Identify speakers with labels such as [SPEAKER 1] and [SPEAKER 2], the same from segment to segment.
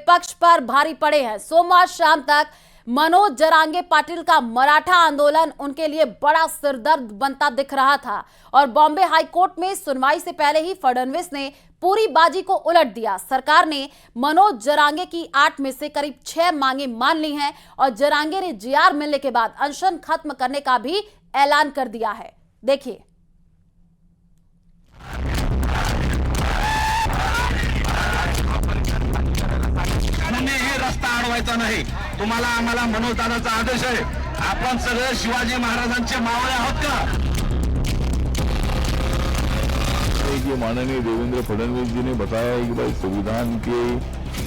[SPEAKER 1] विपक्ष पर भारी पड़े हैं। सोमवार शाम तक मनोज जरांगे पाटिल का मराठा आंदोलन उनके लिए बड़ा सिरदर्द बनता दिख रहा था और बॉम्बे हाईकोर्ट में सुनवाई से पहले ही फडणवीस ने पूरी बाजी को उलट दिया। सरकार ने मनोज जरांगे की 8 में से करीब 6 मांगे मान ली हैं और जरांगे ने जीआर मिलने के बाद अनशन खत्म करने का भी ऐलान कर दिया है। देखिए,
[SPEAKER 2] रस्ता अडवायचा नाही। तुम्हाला आम्हाला मनोज दादाचा आदेश आहे। आपण सगळे शिवाजी महाराजांचे मावळे आहोत का?
[SPEAKER 3] ये माननीय देवेंद्र फडणवीस जी ने बताया कि भाई संविधान के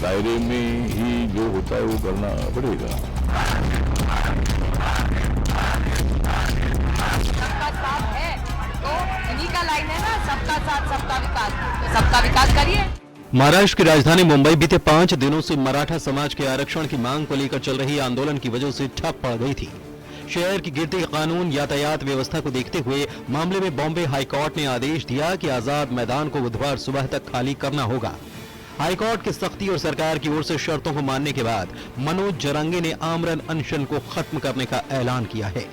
[SPEAKER 3] दायरे में ही जो होता है वो करना पड़ेगा।
[SPEAKER 4] सबका साथ है तो इन्हीं का लाइन है ना, सबका साथ सबका विकास, तो सबका विकास करिए।
[SPEAKER 5] महाराष्ट्र की राजधानी मुंबई बीते 5 दिनों से मराठा समाज के आरक्षण की मांग को लेकर चल रही आंदोलन की वजह से ठप पड़ गई थी। शहर की गिरती कानून यातायात व्यवस्था को देखते हुए मामले में बॉम्बे हाईकोर्ट ने आदेश दिया कि आजाद मैदान को बुधवार सुबह तक खाली करना होगा। हाईकोर्ट की सख्ती और सरकार की ओर से शर्तों को मानने के बाद मनोज जरांगे ने आमरण अनशन को खत्म करने का ऐलान किया है।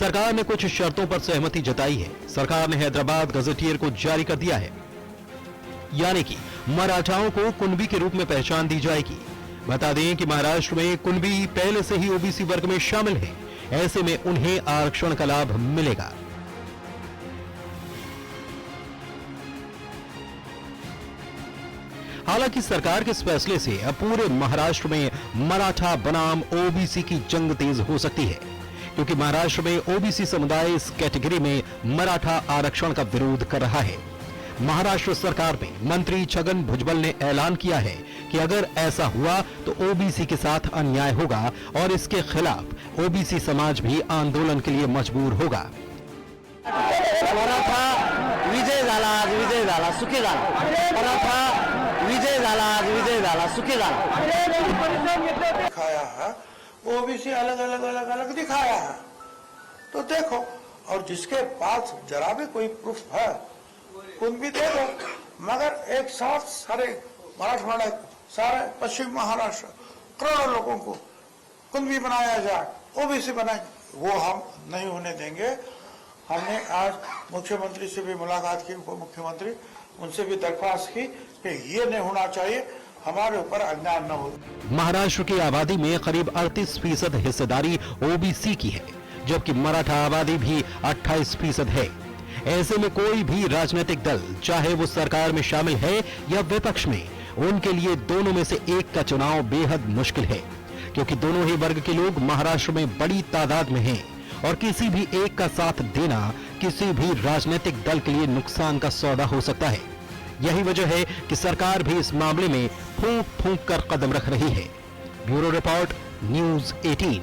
[SPEAKER 5] सरकार ने कुछ शर्तों पर सहमति जताई है। सरकार ने हैदराबाद गजेटियर को जारी कर दिया है, यानी कि मराठाओं को कुणबी के रूप में पहचान दी जाएगी। बता दें कि महाराष्ट्र में कुणबी पहले से ही ओबीसी वर्ग में शामिल है, ऐसे में उन्हें आरक्षण का लाभ मिलेगा। हालांकि सरकार के इस फैसले से अब पूरे महाराष्ट्र में मराठा बनाम ओबीसी की जंग तेज हो सकती है, क्योंकि महाराष्ट्र में ओबीसी समुदाय इस कैटेगरी में मराठा आरक्षण का विरोध कर रहा है। महाराष्ट्र सरकार में मंत्री छगन भुजबल ने ऐलान किया है कि अगर ऐसा हुआ तो ओबीसी के साथ अन्याय होगा और इसके खिलाफ ओबीसी समाज भी आंदोलन के लिए मजबूर होगा।
[SPEAKER 6] मराठा विजय झाला, आज विजय झाला, सुखी झाला। मराठा विजय झाला, आज विजय झाला, सुखी झाला।
[SPEAKER 7] दिखाया है ओबीसी अलग अलग अलग अलग दिखाया है, तो देखो, और जिसके पास जरा भी कोई प्रूफ है कुणबी दे दो, मगर एक साथ सारे मराठवाड़ा, सारे पश्चिम महाराष्ट्र करोड़ों लोगों को कुणबी बनाया जाए, ओबीसी बनाए, वो हम नहीं होने देंगे। हमने आज मुख्यमंत्री से भी मुलाकात की, उप मुख्यमंत्री, उनसे भी दरख्वास्त की कि ये नहीं होना चाहिए, हमारे ऊपर अन्याय न हो।
[SPEAKER 5] महाराष्ट्र की आबादी में करीब 38% हिस्सेदारी ओबीसी की है, जबकि मराठा आबादी भी 28% है। ऐसे में कोई भी राजनीतिक दल, चाहे वो सरकार में शामिल है या विपक्ष में, उनके लिए दोनों में से एक का चुनाव बेहद मुश्किल है, क्योंकि दोनों ही वर्ग के लोग महाराष्ट्र में बड़ी तादाद में हैं और किसी भी एक का साथ देना किसी भी राजनीतिक दल के लिए नुकसान का सौदा हो सकता है। यही वजह है कि सरकार भी इस मामले में फूंक फूंक कर कदम रख रही है। Bureau report, news 18।